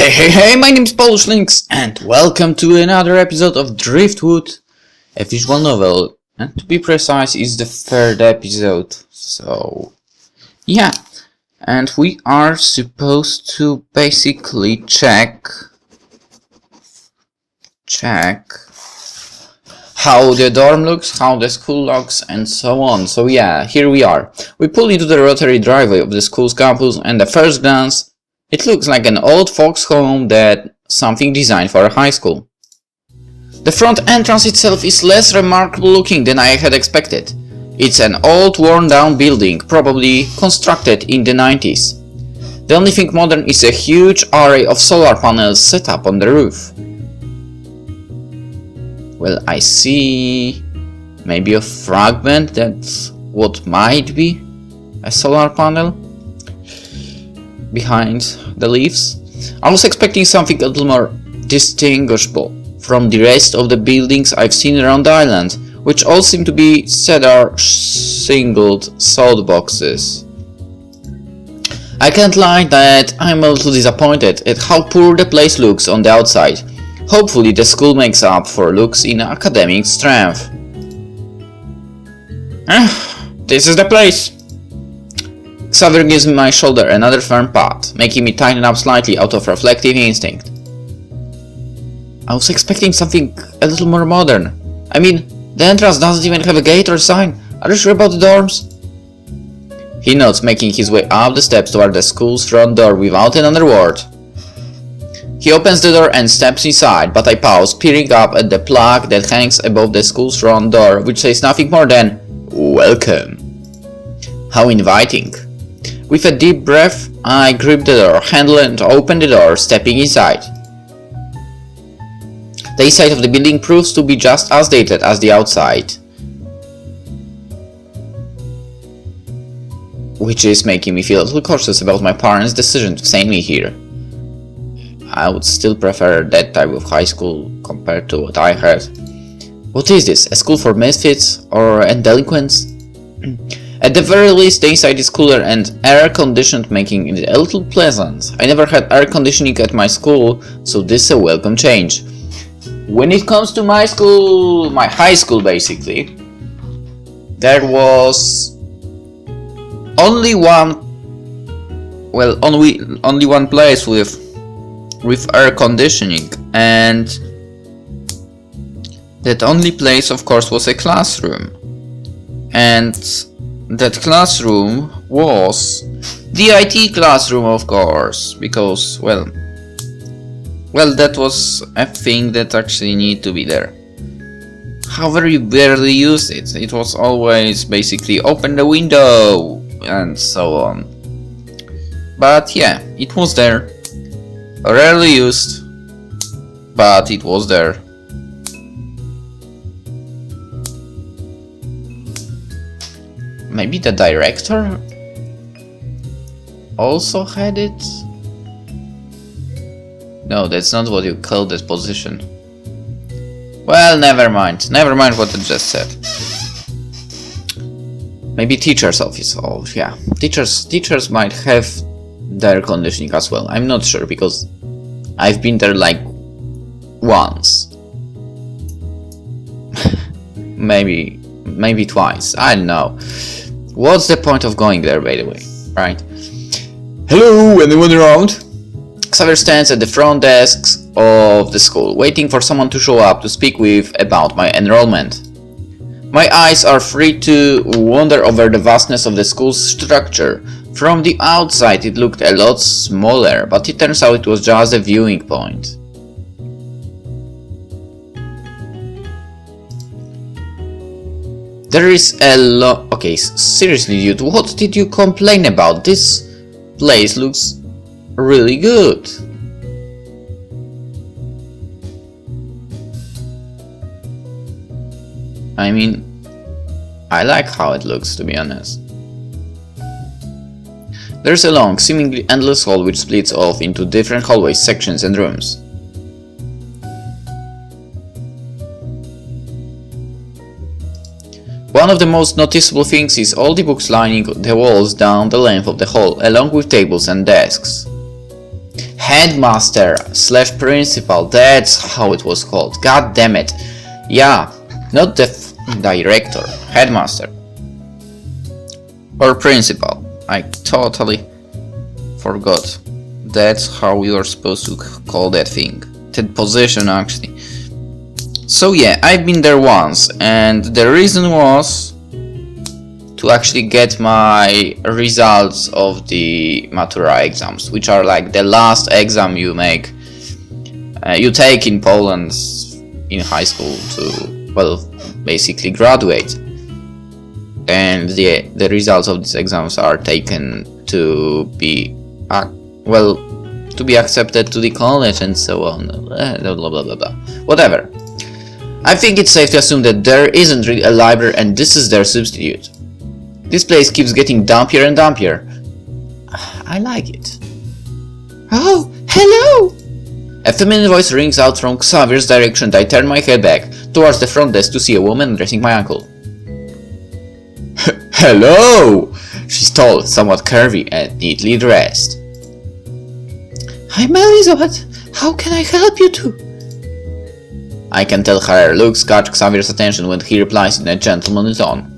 Hey, my name is PolishLynx and welcome to another episode of Driftwood, a visual novel, and to be precise, it's the third episode, so yeah, and we are supposed to basically check how the dorm looks, how the school looks, and so on. So yeah, here we are. We pull into the rotary driveway of the school's campus, and at first glance, it looks like an old folks home that something designed for a high school. The front entrance itself is less remarkable looking than I had expected. It's an old worn down building, probably constructed in the 90s. The only thing modern is a huge array of solar panels set up on the roof. Well, I see maybe a fragment that's what might be a solar panel behind the leaves. I was expecting something a little more distinguishable from the rest of the buildings I've seen around the island, which all seem to be cedar singled salt boxes. I can't lie that I'm a little disappointed at how poor the place looks on the outside. Hopefully the school makes up for looks in academic strength. This is the place! Xavier gives me my shoulder another firm pat, making me tighten up slightly out of reflective instinct. I was expecting something a little more modern. I mean, the entrance doesn't even have a gate or sign. Are you sure about the dorms? He nods, making his way up the steps toward the school's front door without another word. He opens the door and steps inside, but I pause, peering up at the plaque that hangs above the school's front door, which says nothing more than "Welcome." How inviting. With a deep breath, I grip the door handle and open the door, stepping inside. The inside of the building proves to be just as dated as the outside, which is making me feel a little cautious about my parents' decision to send me here. I would still prefer that type of high school compared to what I had. What is this? A school for misfits or delinquents? At the very least, the inside is cooler and air-conditioned, making it a little pleasant. I never had air conditioning at my school, so this is a welcome change. When it comes to my school, my high school basically, there was only one place with air conditioning, and that only place of course was a classroom, and that classroom was the IT classroom, of course, because well that was a thing that actually needed to be there. However, you barely used it. It was always basically open the window and so on. But yeah, it was there. Rarely used, but it was there. Maybe the director also had it? No, that's not what you call this position. Well, never mind what I just said. Maybe teacher's office. Oh yeah, teachers might have their conditioning as well. I'm not sure because I've been there like once. maybe twice. I don't know. What's the point of going there, by the way, right? Hello, anyone around? Xavier stands at the front desks of the school, waiting for someone to show up to speak with about my enrollment. My eyes are free to wander over the vastness of the school's structure. From the outside it looked a lot smaller, but it turns out it was just a viewing point. There is a lot... Okay, seriously dude, what did you complain about? This place looks really good. I mean, I like how it looks, to be honest. There's a long, seemingly endless hall which splits off into different hallways, sections and rooms. One of the most noticeable things is all the books lining the walls down the length of the hall, along with tables and desks. Headmaster / principal, that's how it was called. God damn it. Yeah, not the director, headmaster. Or principal. I totally forgot. That's how you're supposed to call that thing. That position, actually. So yeah, I've been there once, and the reason was to actually get my results of the Matura exams, which are like the last exam you make, you take in Poland in high school to, well, basically graduate. And the results of these exams are taken to be, to be accepted to the college and so on, blah blah blah blah. Whatever. I think it's safe to assume that there isn't really a library and this is their substitute. This place keeps getting dumpier and dumpier. I like it. Oh, hello! A feminine voice rings out from Xavier's direction and I turn my head back towards the front desk to see a woman addressing my uncle. Hello! She's tall, somewhat curvy, and neatly dressed. I'm Elizabeth. How can I help you two? I can tell her looks catch Xavier's attention when he replies in a gentlemanly tone.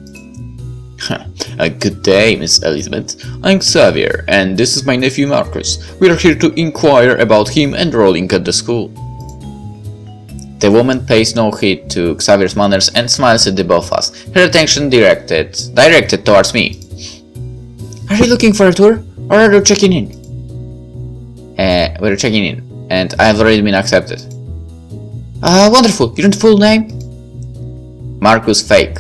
Good day, Miss Elizabeth. I'm Xavier, and this is my nephew Marcus. We are here to inquire about him enrolling at the school. The woman pays no heed to Xavier's manners and smiles at the both of us, her attention directed towards me. Are you looking for a tour, or are you checking in? We're checking in, and I have already been accepted. Wonderful. Your full name? Marcus Fake.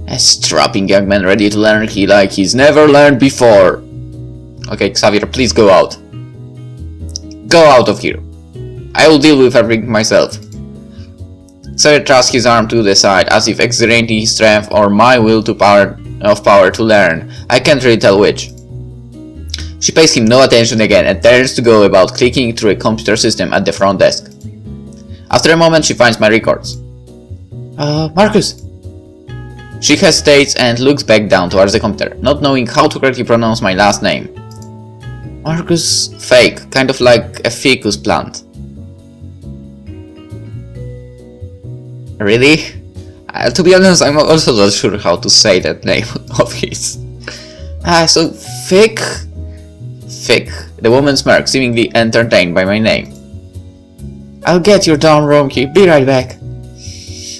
A strapping young man ready to learn he's never learned before. Okay, Xavier, please go out. Go out of here. I will deal with everything myself. Xavier thrusts his arm to the side, as if exerting his strength or my will to power to learn. I can't really tell which. She pays him no attention again and turns to go about clicking through a computer system at the front desk. After a moment, she finds my records. Marcus. She hesitates and looks back down towards the computer, not knowing how to correctly pronounce my last name. Marcus Fake, kind of like a ficus plant. Really? To be honest, I'm also not sure how to say that name of his. So Fake? Fake. The woman smirks, seemingly entertained by my name. I'll get your dorm room key, be right back.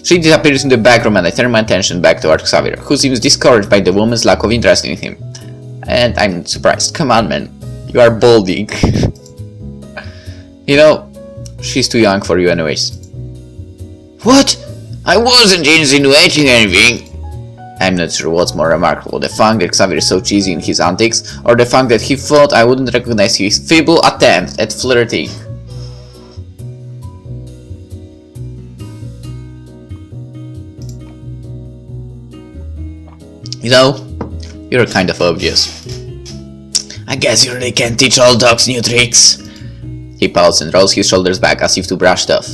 She disappears in the back room and I turn my attention back towards Xavier, who seems discouraged by the woman's lack of interest in him. And I'm surprised. Come on, man. You are balding. You know, she's too young for you anyways. What? I wasn't insinuating anything. I'm not sure what's more remarkable, the fact that Xavier is so cheesy in his antics, or the fact that he thought I wouldn't recognize his feeble attempt at flirting. You know, you're kind of obvious. I guess you really can't teach old dogs new tricks. He pauses and rolls his shoulders back as if to brush it off.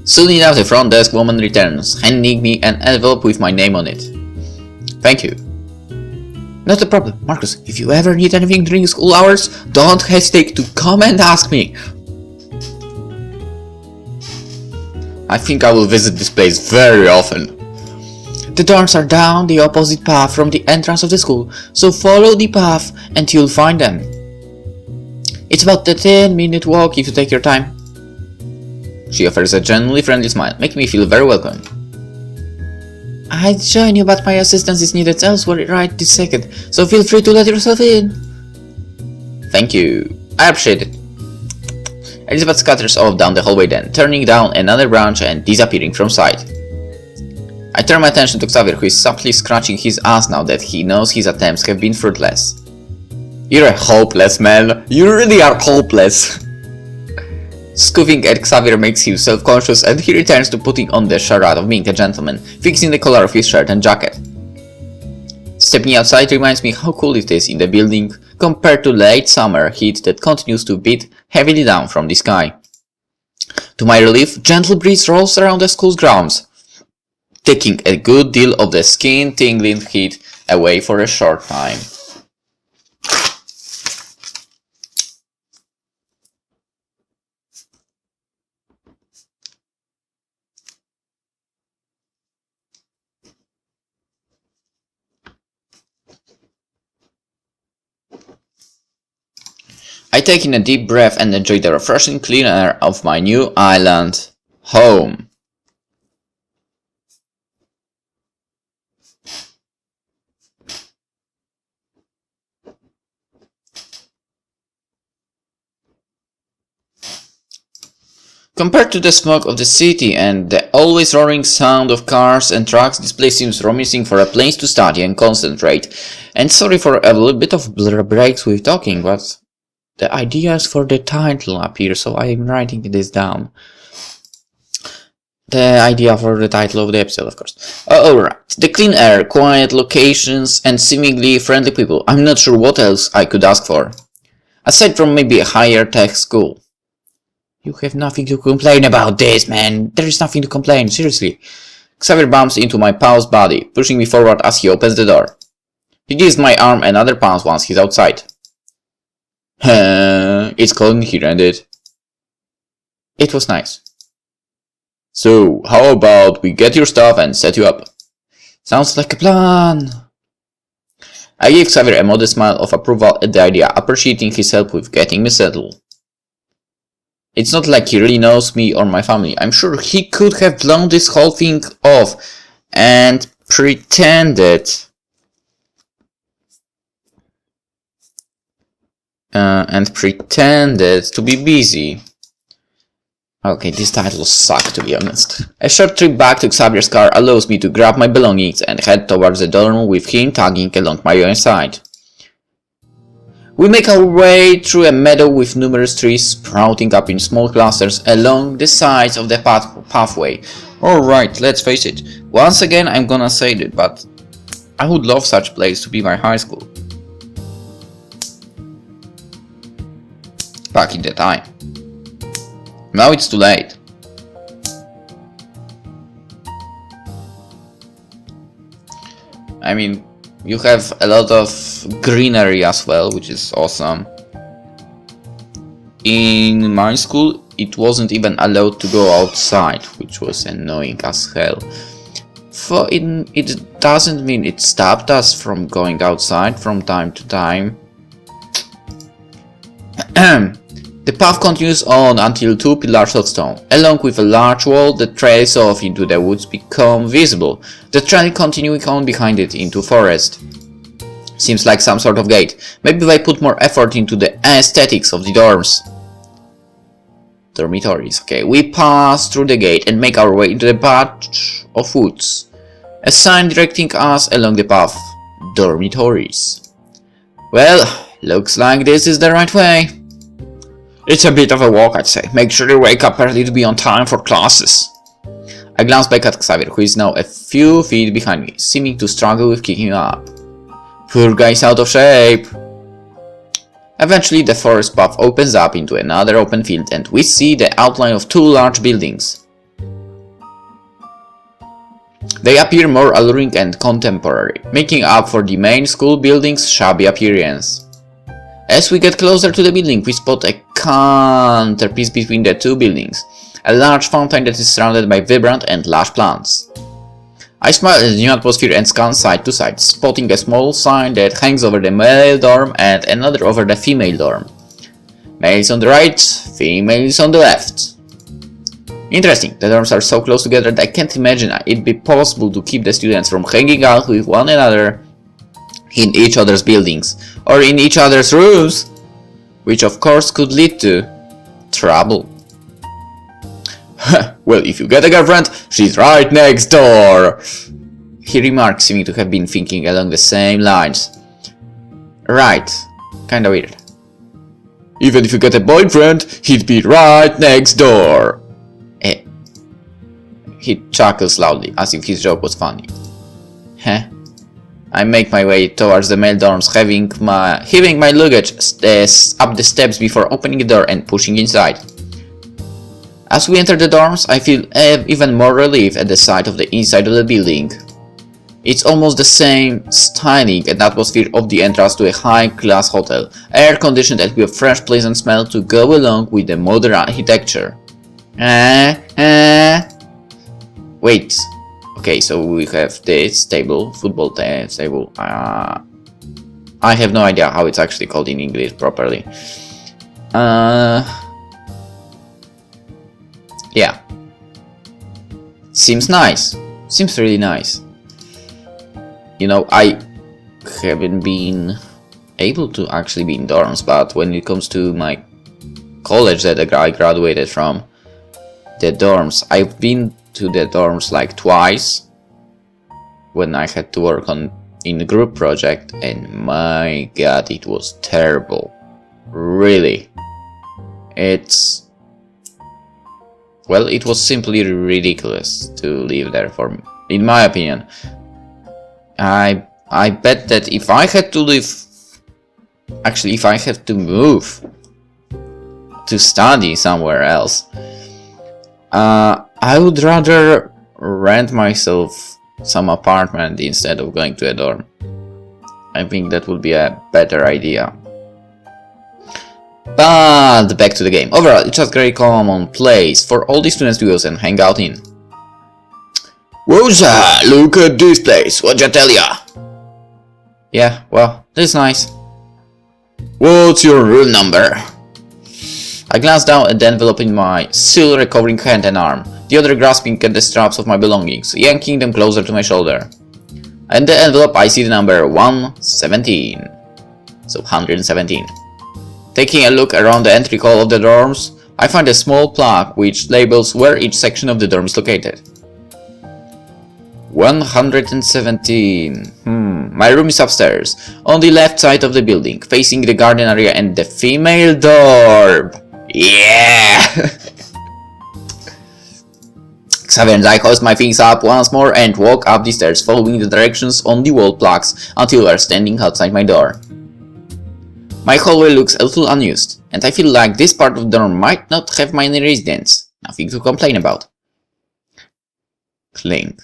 Soon enough, the front desk woman returns, handing me an envelope with my name on it. Thank you. Not a problem, Marcus. If you ever need anything during school hours, don't hesitate to come and ask me. I think I will visit this place very often. The dorms are down the opposite path from the entrance of the school, so follow the path and you'll find them. It's about a 10-minute walk if you take your time. She offers a genuinely friendly smile, making me feel very welcome. I'd join you, but my assistance is needed elsewhere right this second, so feel free to let yourself in. Thank you. I appreciate it. Elizabeth scatters off down the hallway then, turning down another branch and disappearing from sight. I turn my attention to Xavier, who is subtly scratching his ass now that he knows his attempts have been fruitless. You're a hopeless man. You really are hopeless. Scoffing at Xavier makes him self-conscious and he returns to putting on the charade of being a gentleman, fixing the collar of his shirt and jacket. Stepping outside reminds me how cool it is in the building compared to late summer heat that continues to beat heavily down from the sky. To my relief, gentle breeze rolls around the school's grounds, taking a good deal of the skin-tingling heat away for a short time. I take in a deep breath and enjoy the refreshing clean air of my new island home. Compared to the smoke of the city and the always roaring sound of cars and trucks, this place seems promising for a place to study and concentrate. And sorry for a little bit of breaks with talking, but the ideas for the title appear, so I am writing this down. The idea for the title of the episode, of course. Alright, the clean air, quiet locations, and seemingly friendly people. I'm not sure what else I could ask for. Aside from maybe a higher tech school. You have nothing to complain about this, man. There is nothing to complain, seriously. Xavier bumps into my pal's body, pushing me forward as he opens the door. He gives my arm another pounce once he's outside. It's cold here, ain't it? It was nice. So, how about we get your stuff and set you up? Sounds like a plan. I gave Xavier a modest smile of approval at the idea, appreciating his help with getting me settled. It's not like he really knows me or my family. I'm sure he could have blown this whole thing off and pretended to be busy. Okay, this title sucks, to be honest. A short trip back to Xavier's car allows me to grab my belongings and head towards the dorm with him tagging along my own side. We make our way through a meadow with numerous trees sprouting up in small clusters along the sides of the pathway. Alright, let's face it. Once again I'm gonna say it, but I would love such a place to be my high school. Back in the time. Now it's too late. I mean, you have a lot of greenery as well, which is awesome. In my school, it wasn't even allowed to go outside, which was annoying as hell. It doesn't mean it stopped us from going outside from time to time. The path continues on until two pillars of stone, along with a large wall that trails off into the woods, become visible, the trail continuing on behind it into forest. Seems like some sort of gate. Maybe they put more effort into the aesthetics of the dorms. Dormitories. Okay, we pass through the gate and make our way into the patch of woods. A sign directing us along the path. Dormitories. Well, looks like this is the right way. It's a bit of a walk, I'd say. Make sure you wake up early to be on time for classes. I glance back at Xavier, who is now a few feet behind me, seeming to struggle with keeping up. Poor guy's out of shape. Eventually, the forest path opens up into another open field, and we see the outline of two large buildings. They appear more alluring and contemporary, making up for the main school building's shabby appearance. As we get closer to the building, we spot a counterpiece between the two buildings, a large fountain that is surrounded by vibrant and lush plants. I smile at the new atmosphere and scan side to side, spotting a small sign that hangs over the male dorm and another over the female dorm. Males on the right, females on the left. Interesting, the dorms are so close together that I can't imagine it'd be possible to keep the students from hanging out with one another in each other's buildings, or in each other's rooms, which of course could lead to trouble. Well, if you get a girlfriend, she's right next door, he remarked, seeming to have been thinking along the same lines. Right, kinda weird. Even if you get a boyfriend, he'd be right next door. He chuckles loudly, as if his joke was funny. Heh. I make my way towards the male dorms, heaving my luggage up the steps before opening the door and pushing inside. As we enter the dorms, I feel even more relief at the sight of the inside of the building. It's almost the same styling and atmosphere of the entrance to a high-class hotel, air-conditioned and with a fresh pleasant smell to go along with the modern architecture. Wait. Okay, so we have this table, football table. I have no idea how it's actually called in English properly. Yeah. Seems nice. Seems really nice. You know, I haven't been able to actually be in dorms, but when it comes to my college that I graduated from, the dorms, I've been to the dorms like twice when I had to work in a group project, and my god, it was terrible. Really. It was simply ridiculous to live there for me, in my opinion. I bet that if I had to move to study somewhere else, I would rather rent myself some apartment instead of going to a dorm. I think that would be a better idea. But back to the game. Overall, it's just a very common place for all the students to use and hang out in. Woza, look at this place, what'd I tell ya? Yeah, well, this is nice. What's your room number? I glanced down at the envelope in my still recovering hand and arm, the other grasping at the straps of my belongings, yanking them closer to my shoulder. And the envelope I see the number 117. So 117. Taking a look around the entry hall of the dorms, I find a small plaque which labels where each section of the dorm is located. 117. My room is upstairs, on the left side of the building, facing the garden area and the female dorm. Yeah! Xavier and I hoist my things up once more and walk up the stairs, following the directions on the wall plaques until we are standing outside my door. My hallway looks a little unused, and I feel like this part of the dorm might not have many residents. Nothing to complain about. Clink.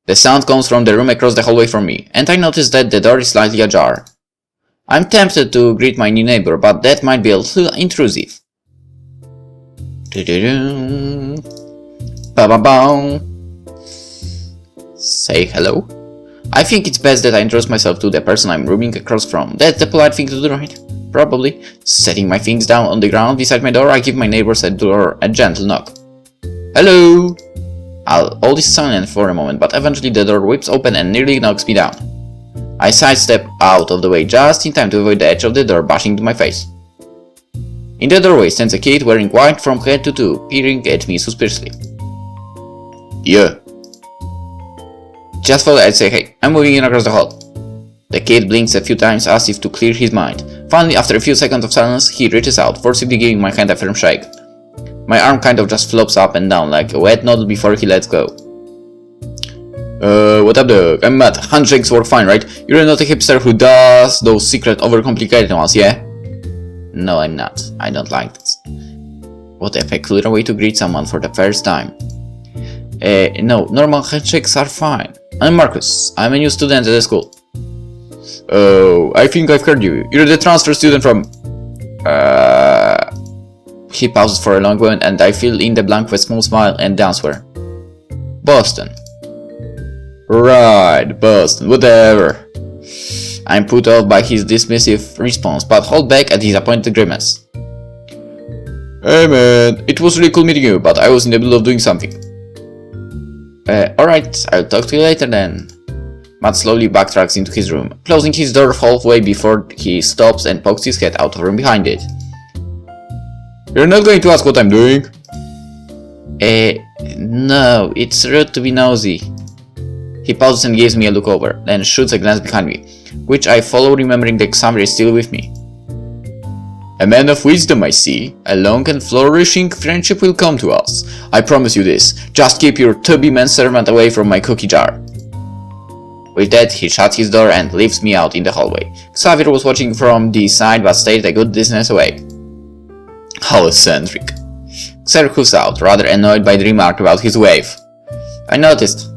The sound comes from the room across the hallway from me, and I notice that the door is slightly ajar. I'm tempted to greet my new neighbor, but that might be a little intrusive. Ba-ba-bow. Say hello. I think it's best that I introduce myself to the person I'm rooming across from. That's the polite thing to do, right? Probably. Setting my things down on the ground beside my door, I give my neighbors a gentle knock. Hello! I'll hold this silent for a moment, but eventually the door whips open and nearly knocks me down. I sidestep out of the way just in time to avoid the edge of the door bashing into my face. In the doorway stands a kid wearing white from head to toe, peering at me suspiciously. Yeah. Just thought I'd say hey, I'm moving in across the hall. The kid blinks a few times as if to clear his mind. Finally, after a few seconds of silence, he reaches out, forcibly giving my hand a firm shake. My arm kind of just flops up and down like a wet noodle before he lets go. What up, dog? I'm Matt. Handshakes work fine, right? You're not a hipster who does those secret overcomplicated ones, yeah? No, I'm not. I don't like this. What a peculiar way to greet someone for the first time. No, normal handshakes are fine. I'm Marcus. I'm a new student at the school. Oh, I think I've heard you. You're the transfer student from... He pauses for a long moment and I fill in the blank with a small smile and answer. Boston. Right, Boston, whatever. I'm put off by his dismissive response, but hold back a disappointed grimace. Hey man, it was really cool meeting you, but I was in the middle of doing something. Alright, I'll talk to you later then. Matt slowly backtracks into his room, closing his door halfway before he stops and pokes his head out of room behind it. You're not going to ask what I'm doing? No, it's rude to be nosy. He pauses and gives me a look over, then shoots a glance behind me, which I follow, remembering that Xavier is still with me. A man of wisdom, I see. A long and flourishing friendship will come to us. I promise you this. Just keep your tubby manservant away from my cookie jar. With that, he shuts his door and leaves me out in the hallway. Xavier was watching from the side but stayed a good distance away. How eccentric. Xavier hoofs out, rather annoyed by the remark about his wave. I noticed.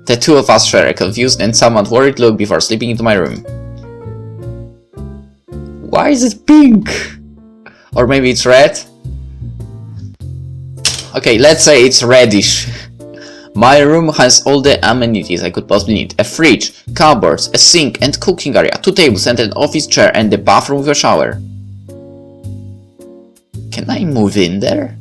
The two of us share a confused and somewhat worried look before slipping into my room. Why is it pink? Or maybe it's red? Okay, let's say it's reddish. My room has all the amenities I could possibly need. A fridge, cupboards, a sink and cooking area, 2 tables and an office chair and the bathroom with a shower. Can I move in there?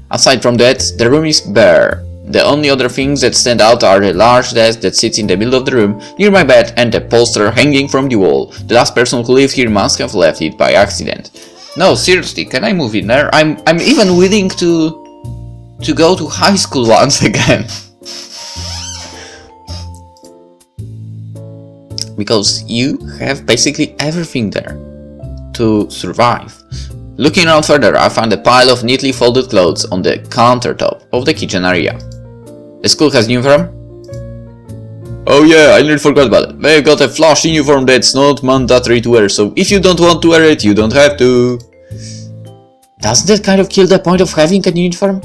Aside from that, the room is bare. The only other things that stand out are the large desk that sits in the middle of the room, near my bed, and a poster hanging from the wall. The last person who lived here must have left it by accident. No, seriously, can I move in there? I'm even willing to go to high school once again. Because you have basically everything there to survive. Looking around further, I found a pile of neatly folded clothes on the countertop of the kitchen area. The school has uniform? Oh yeah, I nearly forgot about it. They've got a flush uniform that's not mandatory to wear, so if you don't want to wear it, you don't have to. Doesn't that kind of kill the point of having a uniform?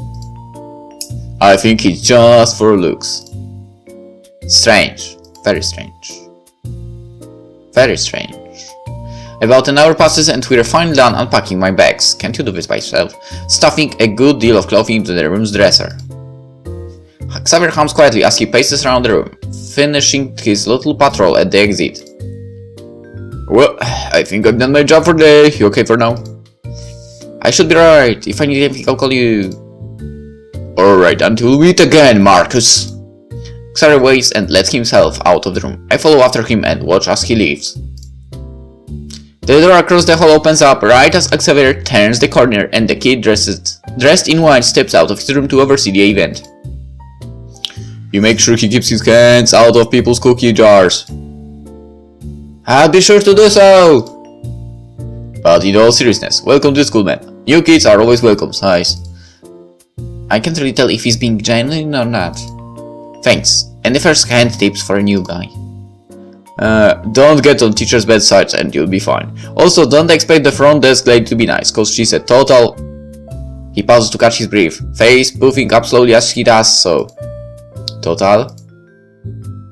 I think it's just for looks. Strange. Very strange. Very strange. About an hour passes and we're finally done unpacking my bags. Can't you do this by yourself? Stuffing a good deal of clothing into the room's dresser. Xavier hums quietly as he paces around the room, finishing his little patrol at the exit. Well, I think I've done my job for the day. You okay for now? I should be right. If I need anything, I'll call you. Alright, until we meet again, Marcus. Xavier waits and lets himself out of the room. I follow after him and watch as he leaves. The door across the hall opens up right as Xavier turns the corner and the kid dressed in white steps out of his room to oversee the event. You make sure he keeps his hands out of people's cookie jars. I'll be sure to do so! But in all seriousness, welcome to school, man. New kids are always welcome, size. I can't really tell if he's being genuine or not. Thanks. And the first hand tips for a new guy. Don't get on teacher's bad sides and you'll be fine. Also, don't expect the front desk lady to be nice, cause she's a total... He pauses to catch his breath, face puffing up slowly as he does so. Total...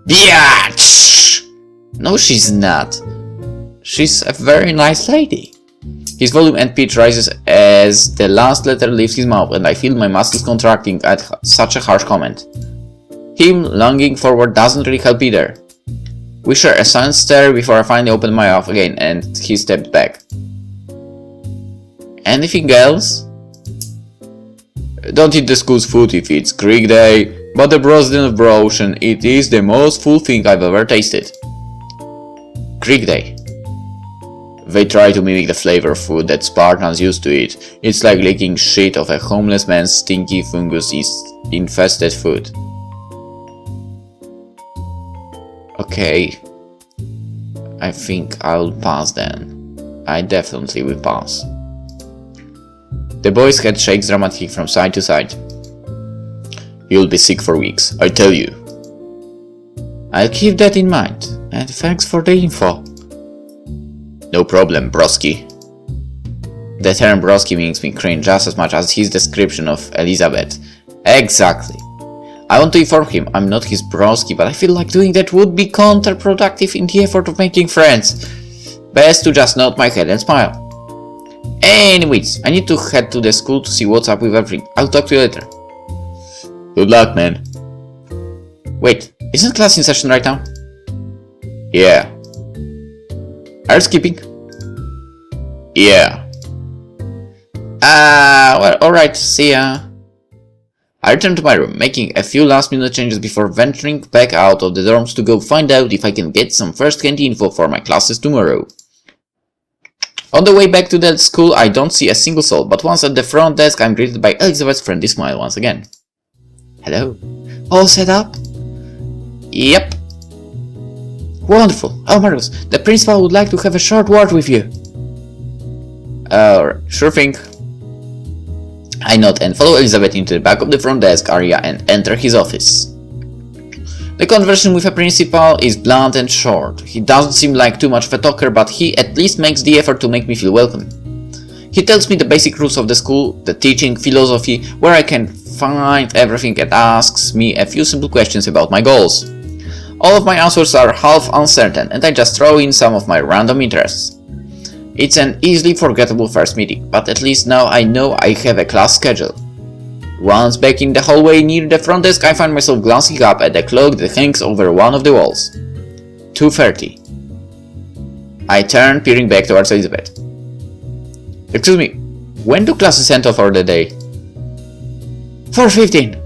Biatch! No, she's not. She's a very nice lady. His volume and pitch rises as the last letter leaves his mouth and I feel my muscles contracting at such a harsh comment. Him lunging forward doesn't really help either. We share a silent stare before I finally open my mouth again and he stepped back. Anything else? Don't eat the school's food if it's Greek day, but the Brazilian of Ocean, it is the most full thing I've ever tasted. Greek day. They try to mimic the flavor of food that Spartans used to eat. It's like licking shit off a homeless man's stinky fungus-infested food. Okay. I think I'll pass then. I definitely will pass. The boy's head shakes dramatically from side to side. You'll be sick for weeks, I tell you. I'll keep that in mind, and thanks for the info. No problem, broski. The term broski makes me cringe just as much as his description of Elizabeth. Exactly. I want to inform him I'm not his broski, but I feel like doing that would be counterproductive in the effort of making friends. Best to just nod my head and smile. Anyways, I need to head to the school to see what's up with everything. I'll talk to you later. Good luck, man. Wait, isn't class in session right now? Yeah. Are you skipping? Yeah. Well, alright, see ya. I return to my room, making a few last minute changes before venturing back out of the dorms to go find out if I can get some first-hand info for my classes tomorrow. On the way back to the school, I don't see a single soul, but once at the front desk, I'm greeted by Elizabeth's friendly smile once again. Hello. All set up? Yep. Wonderful. Oh, Marcus, the principal would like to have a short word with you. Sure thing. I nod and follow Elizabeth into the back of the front desk area and enter his office. The conversation with a principal is blunt and short. He doesn't seem like too much of a talker, but he at least makes the effort to make me feel welcome. He tells me the basic rules of the school, the teaching, philosophy, where I can find everything, and asks me a few simple questions about my goals. All of my answers are half uncertain, and I just throw in some of my random interests. It's an easily forgettable first meeting, but at least now I know I have a class schedule. Once back in the hallway near the front desk, I find myself glancing up at the clock that hangs over one of the walls. 2:30. I turn, peering back towards Elizabeth. Excuse me, when do classes end for the day? 4:15.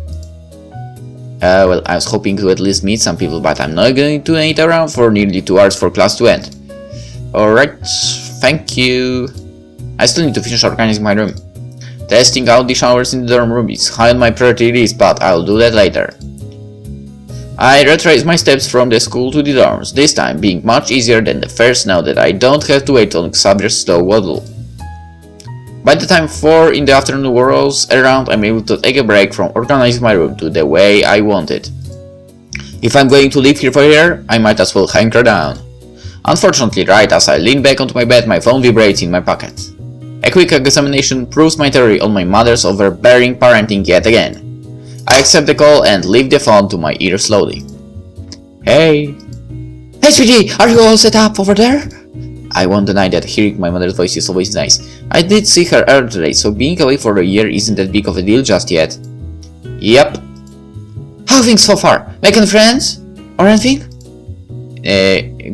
Well, I was hoping to at least meet some people, but I'm not going to wait around for nearly 2 hours for class to end. Alright, thank you. I still need to finish organizing my room. Testing out the showers in the dorm room is high on my priority list, but I'll do that later. I retrace my steps from the school to the dorms, this time being much easier than the first now that I don't have to wait on Xavier's slow waddle. By the time 4 in the afternoon rolls around, I'm able to take a break from organizing my room to the way I want it. If I'm going to live here forever, I might as well hunker down. Unfortunately, right as I lean back onto my bed, my phone vibrates in my pocket. A quick examination proves my theory on my mother's overbearing parenting yet again. I accept the call and leave the phone to my ear slowly. Hey! Hey sweetie, are you all set up over there? I won't deny that hearing my mother's voice is always nice. I did see her earlier today, so being away for a year isn't that big of a deal just yet. Yep. How are things so far? Making friends? Or anything?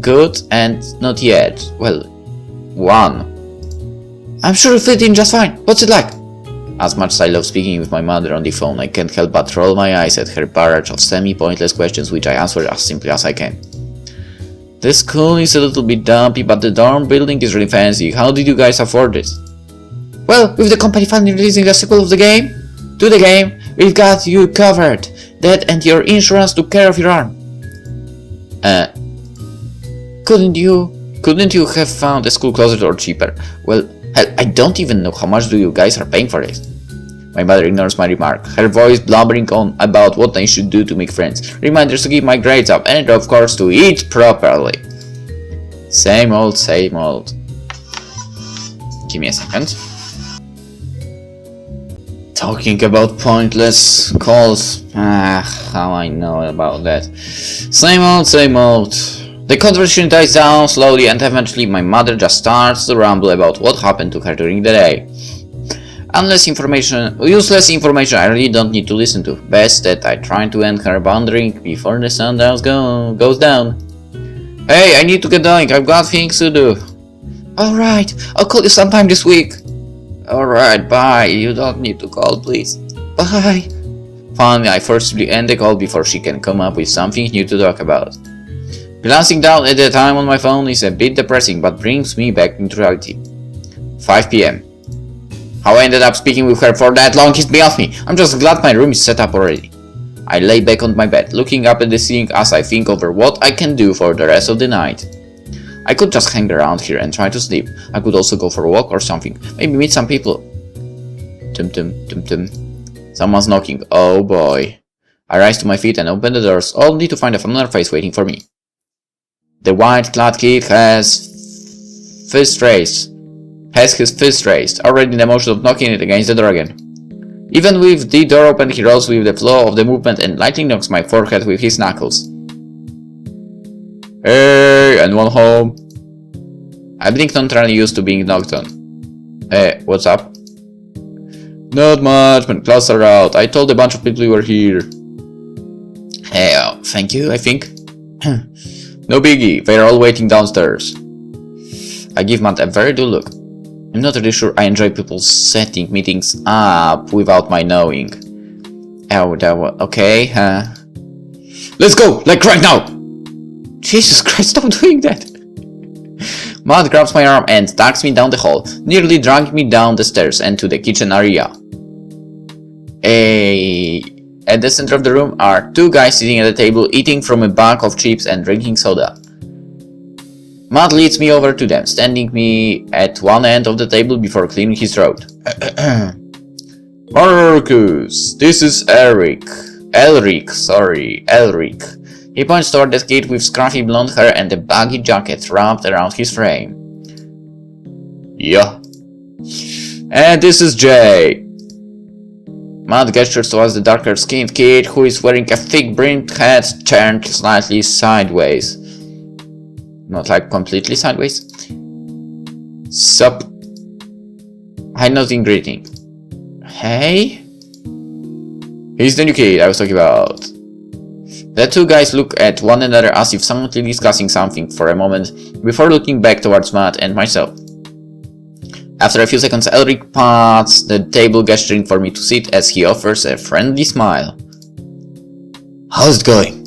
Good and not yet. Well, one. I'm sure you'll fit in just fine. What's it like? As much as I love speaking with my mother on the phone, I can't help but roll my eyes at her barrage of semi-pointless questions which I answer as simply as I can. The school is a little bit dumpy, but the dorm building is really fancy. How did you guys afford it? Well, with the company finally releasing a sequel of the game, we've got you covered. That and your insurance took care of your arm. Couldn't you have found a school closer or cheaper? Well, hell, I don't even know how much you guys are paying for it. My mother ignores my remark, her voice blubbering on about what I should do to make friends, reminders to keep my grades up, and of course to eat properly. Same old, same old. Give me a second. Talking about pointless calls. How I know about that. Same old, same old. The conversation dies down slowly and eventually my mother just starts to ramble about what happened to her during the day. Useless information I really don't need to listen to. Best that I try to end her wandering before the sun goes down. Hey, I need to get going, I've got things to do. Alright, I'll call you sometime this week. Alright, bye, you don't need to call, please. Bye. Finally, I forcibly end the call before she can come up with something new to talk about. Glancing down at the time on my phone is a bit depressing, but brings me back into reality. 5 PM. How I ended up speaking with her for that long is beyond me. I'm just glad my room is set up already. I lay back on my bed, looking up at the ceiling as I think over what I can do for the rest of the night. I could just hang around here and try to sleep. I could also go for a walk or something. Maybe meet some people. Tum tum tum tum. Someone's knocking. Oh boy. I rise to my feet and open the doors, only to find a familiar face waiting for me. The white-clad kid has his fist raised, already in the motion of knocking it against the door again. Even with the door open, he rolls with the flow of the movement and lightly knocks my forehead with his knuckles. Hey, anyone home? I blink, neutrally used to being knocked on. Hey, what's up? Not much, my clothes are out. I told a bunch of people you were here. Hey, thank you, I think. No biggie, they're all waiting downstairs. I give Matt a very dull look. I'm not really sure I enjoy people setting meetings up without my knowing. Oh, okay, Let's go, like right now! Jesus Christ, stop doing that! Matt grabs my arm and tugs me down the hall, nearly dragging me down the stairs and to the kitchen area. At the center of the room are two guys sitting at a table eating from a bag of chips and drinking soda. Matt leads me over to them, standing me at one end of the table before clearing his throat. Marcus, this is Elric. He points toward the kid with scruffy blonde hair and a baggy jacket wrapped around his frame. Yeah. And this is Jay. Matt gestures towards the darker-skinned kid who is wearing a thick brimmed hat turned slightly sideways. Not like completely sideways. Sup? I nod in greeting. Hey? He's the new kid I was talking about. The two guys look at one another as if silently discussing something for a moment before looking back towards Matt and myself. After a few seconds, Elric pats the table, gesturing for me to sit as he offers a friendly smile. How's it going?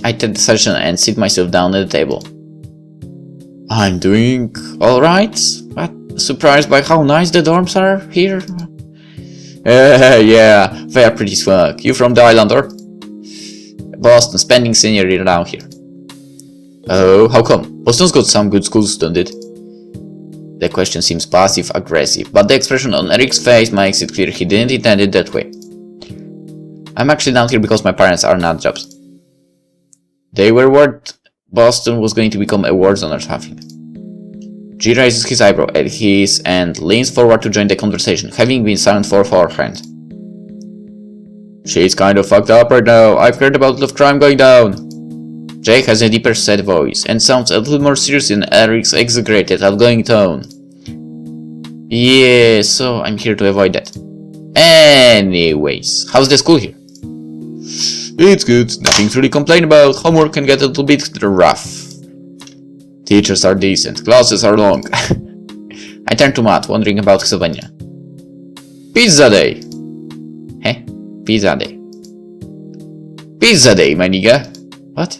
I take the session and sit myself down at the table. I'm doing alright, but surprised by how nice the dorms are here. Yeah, they are pretty swag. You from the island or? Boston, spending senior year down here. Oh, how come? Boston's got some good schools, don't it? The question seems passive-aggressive, but the expression on Eric's face makes it clear he didn't intend it that way. I'm actually down here because my parents are nut jobs. They were worried Boston was going to become a war zone or something. G raises his eyebrow at his and leans forward to join the conversation, having been silent for beforehand. She's kind of fucked up right now. I've heard about a lot of crime going down. Jake has a deeper set voice and sounds a little more serious in Eric's exaggerated, outgoing tone. Yeah, so I'm here to avoid that. Anyways, how's the school here? It's good, nothing to really complain about. Homework can get a little bit rough. Teachers are decent, classes are long. I turn to Matt, wondering about Sylvania. Pizza day! Heh? Pizza day. Pizza day, my nigga! What?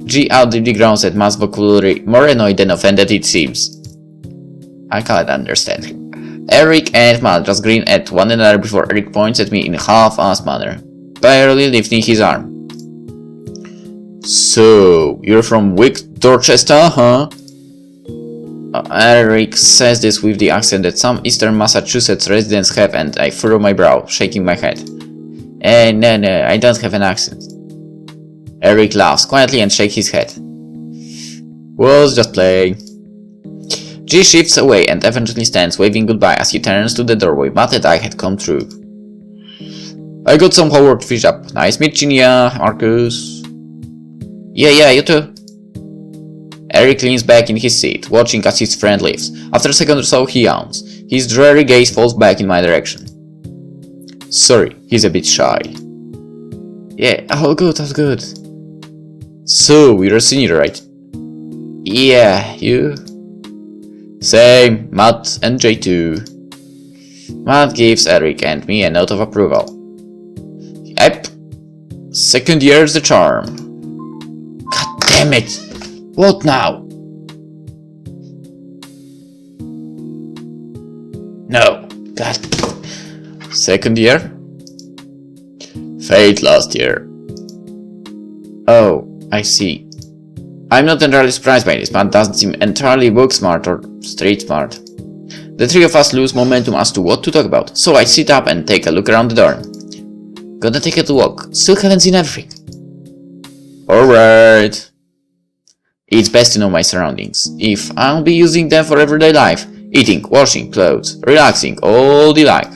G audibly growls at Matt's vocabulary, more annoyed than offended it seems. I can't understand him. Eric and Matt just grin at one another before Eric points at me in a half-assed manner, barely lifting his arm. So, you're from Dorchester, huh? Eric says this with the accent that some Eastern Massachusetts residents have, and I furrow my brow, shaking my head. No, I don't have an accent. Eric laughs quietly and shakes his head. Was just playing. G shifts away and eventually stands, waving goodbye as he turns to the doorway Matt and I had come through. I got some homework to finish up. Nice meeting ya, Marcus. Yeah, you too. Eric leans back in his seat, watching as his friend leaves. After a second or so, he yawns. His dreary gaze falls back in my direction. Sorry, he's a bit shy. Yeah, all good. So, you're a senior, right? Yeah, you? Same, Matt and Jay too. Matt gives Eric and me a note of approval. Yep. Second year's the charm. God damn it! What now? No. God. Second year? Failed last year. Oh, I see. I'm not entirely surprised by this. Matt doesn't seem entirely book smart or street smart. The three of us lose momentum as to what to talk about, so I sit up and take a look around the dorm. Gonna take a walk. Still haven't seen everything. Alright. It's best to know my surroundings. If I'll be using them for everyday life, eating, washing, clothes, relaxing, all the like.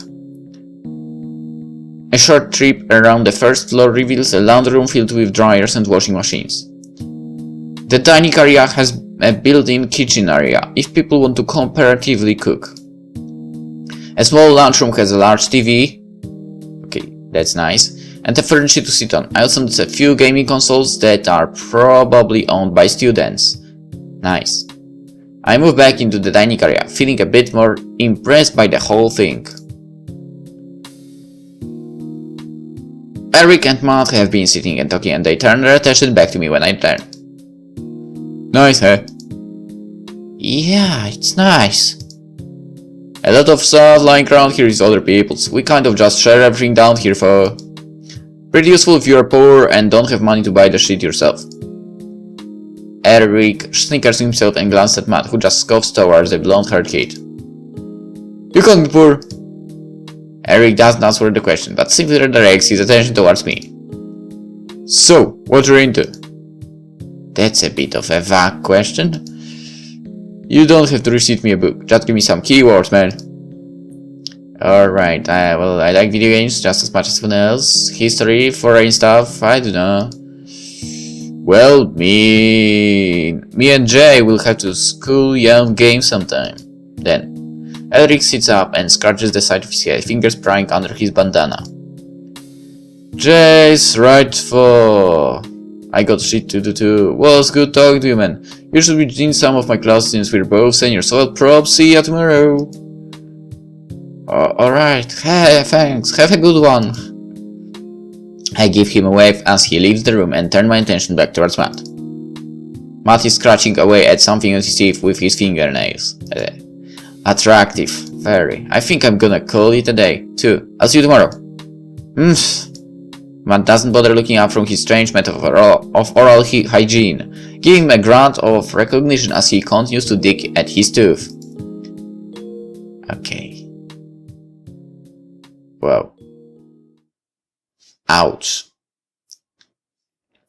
A short trip around the first floor reveals a laundry room filled with dryers and washing machines. The dining area has a built-in kitchen area if people want to comparatively cook. A small lunchroom has a large TV. Okay, that's nice. And a furniture to sit on. I also notice a few gaming consoles that are probably owned by students. Nice. I move back into the dining area, feeling a bit more impressed by the whole thing. Eric and Matt have been sitting and talking, and they turn their attention back to me when I turn. Nice, huh? Yeah, it's nice. A lot of stuff lying around here is other people's. We kind of just share everything down here for... Pretty useful if you're poor and don't have money to buy the shit yourself. Eric snickers himself and glances at Matt, who just scoffs towards the blonde-haired kid. You can't be poor. Eric doesn't answer the question, but simply redirects his attention towards me. So, what you're into? That's a bit of a vague question. You don't have to receipt me a book, just give me some keywords, man. Alright, well, I like video games just as much as anyone else. History, foreign stuff, I don't know. Well, me and Jay will have to school young games sometime. Then, Eric sits up and scratches the side of his head, fingers prying under his bandana. Jay's right for... I got shit to do too. Was good talking to you, man. You should be in some of my classes since we're both seniors, so I'll probably see you tomorrow. Alright, hey, thanks, have a good one. I give him a wave as he leaves the room and turn my attention back towards Matt. Matt is scratching away at something on his teeth with his fingernails. Attractive, very. I think I'm gonna call it a day, too. I'll see you tomorrow. Matt doesn't bother looking up from his strange method of oral hygiene, giving him a grunt of recognition as he continues to dig at his tooth. Okay. Wow. Ouch.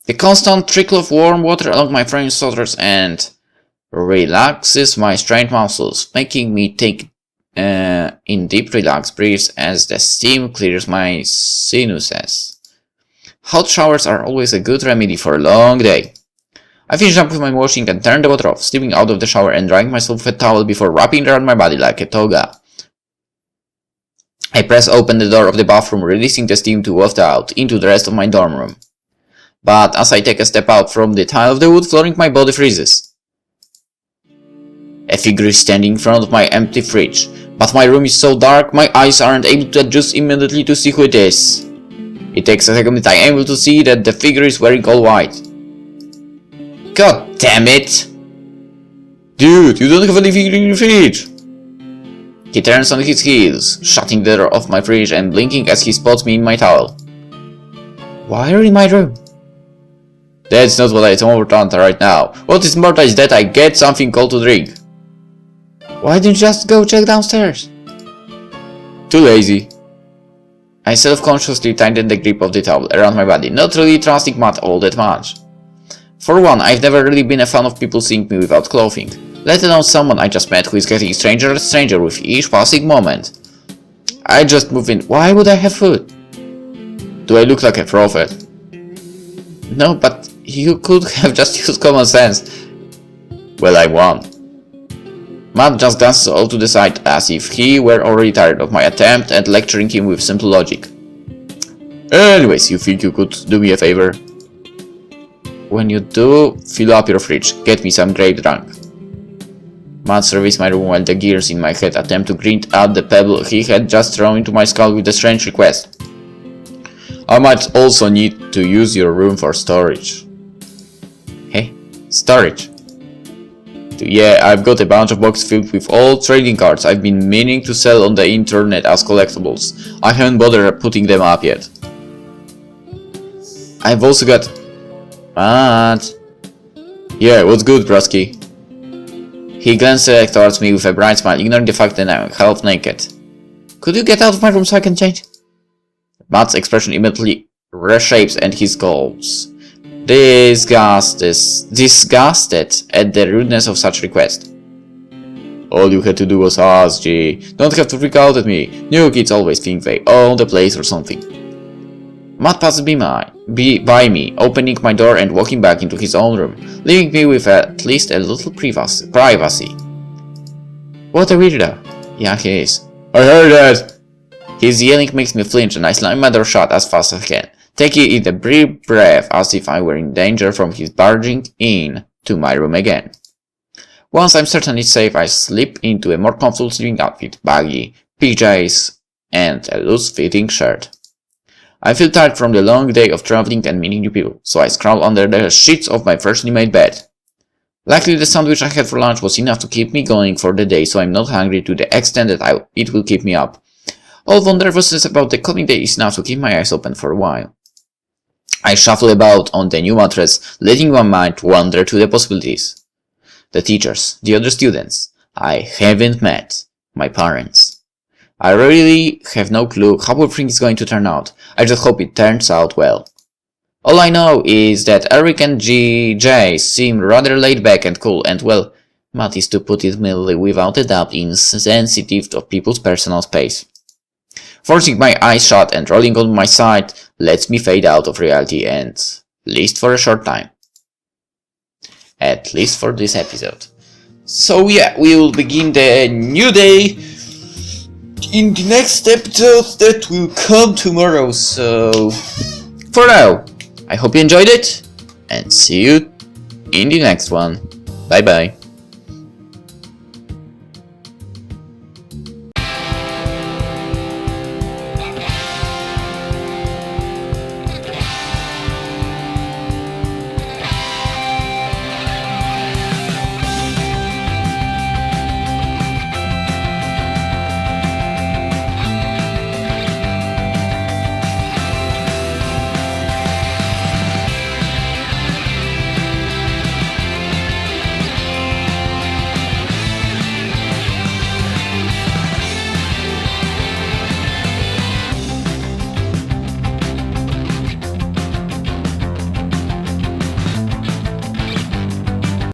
The constant trickle of warm water along my frame softens and relaxes my strained muscles, making me take in deep relaxed breaths as the steam clears my sinuses. Hot showers are always a good remedy for a long day. I finish up with my washing and turn the water off, stepping out of the shower and drying myself with a towel before wrapping it around my body like a toga. I press open the door of the bathroom, releasing the steam to waft out into the rest of my dorm room. But as I take a step out from the tile of the wood flooring, my body freezes. A figure is standing in front of my empty fridge, but my room is so dark my eyes aren't able to adjust immediately to see who it is. It takes a second but I am able to see that the figure is wearing all white. God damn it! Dude, you don't have anything in your fridge! He turns on his heels, shutting the door of my fridge and blinking as he spots me in my towel. Why are you in my room? That's not what I told Tanta right now. What is more is that I get something cold to drink. Why didn't you just go check downstairs? Too lazy. I self-consciously tighten the grip of the towel around my body, not really trusting Matt all that much. For one, I've never really been a fan of people seeing me without clothing, let alone someone I just met who is getting stranger and stranger with each passing moment. I just move in. Why would I have food? Do I look like a prophet? No, but you could have just used common sense. Well, I won. Matt just dances all to the side as if he were already tired of my attempt at lecturing him with simple logic. Anyways, you think you could do me a favor? When you do, fill up your fridge. Get me some grape drunk. Matt surveys my room while the gears in my head attempt to grind out the pebble he had just thrown into my skull with a strange request. I might also need to use your room for storage. Hey, storage? Yeah, I've got a bunch of boxes filled with old trading cards I've been meaning to sell on the internet as collectibles. I haven't bothered putting them up yet. I've also got... Matt? Yeah, what's good, brusky? He glances towards me with a bright smile, ignoring the fact that I'm half naked. Could you get out of my room so I can change? Matt's expression immediately reshapes and he scolds. Disgusted at the rudeness of such request. All you had to do was ask, G. Don't have to freak out at me. New kids always think they own the place or something. Matt passes by me, opening my door and walking back into his own room, leaving me with at least a little privacy. What a weirdo. Yeah, he is. I heard that! His yelling makes me flinch and I slam my door shut as fast as I can, taking in a brief breath as if I were in danger from his barging in to my room again. Once I'm certainly safe, I slip into a more comfortable sleeping outfit, baggy PJs, and a loose-fitting shirt. I feel tired from the long day of traveling and meeting new people, so I scroll under the sheets of my freshly made bed. Luckily, the sandwich I had for lunch was enough to keep me going for the day, so I'm not hungry to the extent that it will keep me up. Although nervousness about the coming day is enough to keep my eyes open for a while. I shuffle about on the new mattress, letting my mind wander to the possibilities. The teachers, the other students I haven't met, my parents. I really have no clue how everything is going to turn out. I just hope it turns out well. All I know is that Eric and J seem rather laid back and cool, and well, Matt is, to put it mildly, without a doubt insensitive of people's personal space. Forcing my eyes shut and rolling on my side lets me fade out of reality, and at least for a short time. At least for this episode. So yeah, we will begin the new day in the next episode that will come tomorrow. So for now, I hope you enjoyed it, and see you in the next one. Bye bye.